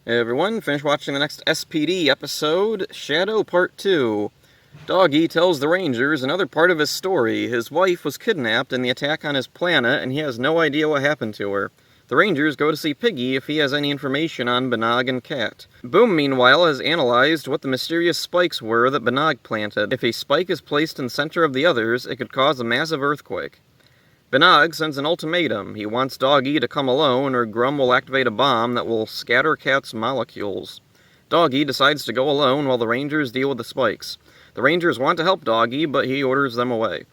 Hey everyone, finished watching the next SPD episode, Shadow Part 2. Doggy tells the Rangers another part of his story. His wife was kidnapped in the attack on his planet, and he has no idea what happened to her. The Rangers go to see Piggy if he has any information on Banog and Cat. Boom, meanwhile, has analyzed what the mysterious spikes were that Banog planted. If a spike is placed in the center of the others, it could cause a massive earthquake. Banog sends an ultimatum. He wants Doggy to come alone, or Grum will activate a bomb that will scatter Cat's molecules. Doggy decides to go alone while the Rangers deal with the spikes. The Rangers want to help Doggy, but he orders them away.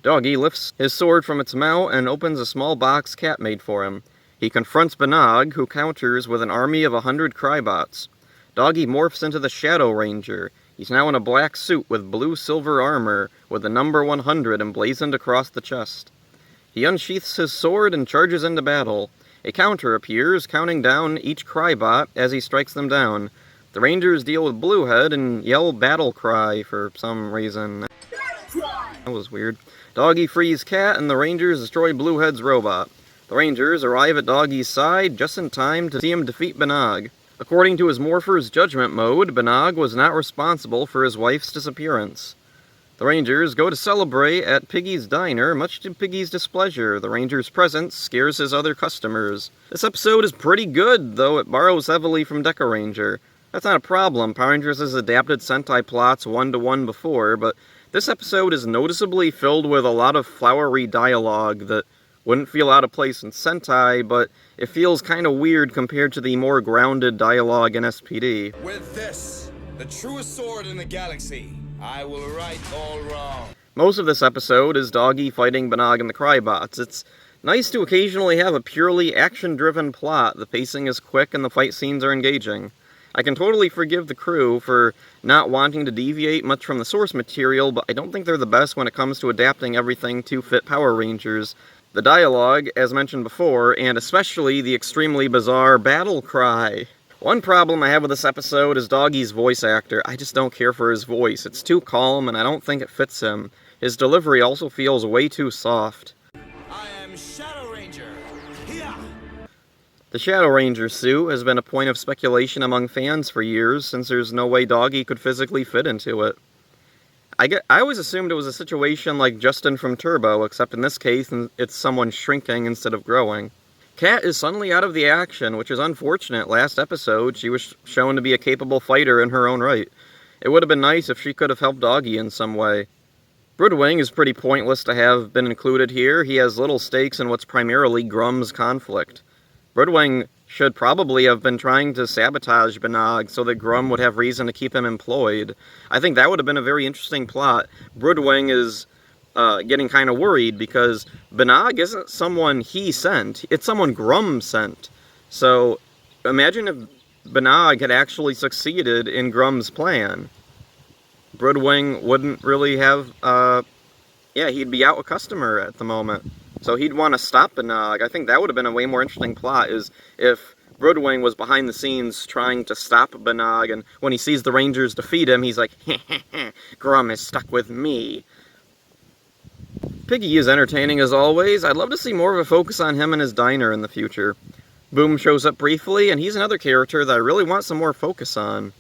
Doggy lifts his sword from its mount and opens a small box Cat made for him. He confronts Banog, who counters with an army of 100 Crybots. Doggy morphs into the Shadow Ranger. He's now in a black suit with blue-silver armor, with the number 100 emblazoned across the chest. He unsheaths his sword and charges into battle. A counter appears, counting down each Crybot as he strikes them down. The Rangers deal with Bluehead and yell battle cry for some reason. That was weird. Doggy frees Cat and the Rangers destroy Bluehead's robot. The Rangers arrive at Doggy's side just in time to see him defeat Banog. According to his Morpher's judgment mode, Banog was not responsible for his wife's disappearance. The Rangers go to celebrate at Piggy's diner, much to Piggy's displeasure. The Ranger's presence scares his other customers. This episode is pretty good, though it borrows heavily from Deca Ranger. That's not a problem. Power Rangers has adapted Sentai plots one-to-one before, but this episode is noticeably filled with a lot of flowery dialogue that wouldn't feel out of place in Sentai, but it feels kind of weird compared to the more grounded dialogue in SPD. With this, the truest sword in the galaxy, I will right all wrong. Most of this episode is Doggy fighting Banog and the Crybots. It's nice to occasionally have a purely action-driven plot. The pacing is quick and the fight scenes are engaging. I can totally forgive the crew for not wanting to deviate much from the source material, but I don't think they're the best when it comes to adapting everything to fit Power Rangers. The dialogue, as mentioned before, and especially the extremely bizarre battle cry. One problem I have with this episode is Doggy's voice actor. I just don't care for his voice. It's too calm, and I don't think it fits him. His delivery also feels way too soft. I am Shadow Ranger. Here. The Shadow Ranger suit has been a point of speculation among fans for years, since there's no way Doggy could physically fit into it. I always assumed it was a situation like Justin from Turbo, except in this case, it's someone shrinking instead of growing. Cat is suddenly out of the action, which is unfortunate. Last episode, she was shown to be a capable fighter in her own right. It would have been nice if she could have helped Doggy in some way. Broodwing is pretty pointless to have been included here. He has little stakes in what's primarily Grum's conflict. Broodwing should probably have been trying to sabotage Banog so that Grum would have reason to keep him employed. I think that would have been a very interesting plot. Broodwing is getting kind of worried because Banog isn't someone he sent, it's someone Grum sent. So imagine if Banog had actually succeeded in Grum's plan. Broodwing wouldn't really have, he'd be out a customer at the moment. So he'd want to stop Banog. I think that would have been a way more interesting plot, is if Broodwing was behind the scenes trying to stop Banog, and when he sees the Rangers defeat him, he's like, Grum is stuck with me. Piggy is entertaining as always. I'd love to see more of a focus on him and his diner in the future. Boom shows up briefly, and he's another character that I really want some more focus on.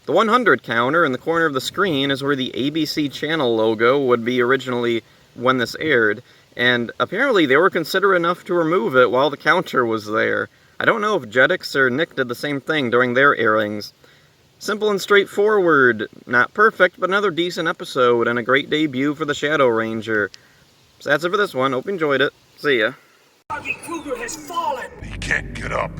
The 100 counter in the corner of the screen is where the ABC channel logo would be originally when this aired, and apparently they were considerate enough to remove it while the counter was there. I don't know if Jetix or Nick did the same thing during their airings. Simple and straightforward. Not perfect, but another decent episode, and a great debut for the Shadow Ranger. So that's it for this one. Hope you enjoyed it. See ya. Doggy Kruger has fallen! He can't get up.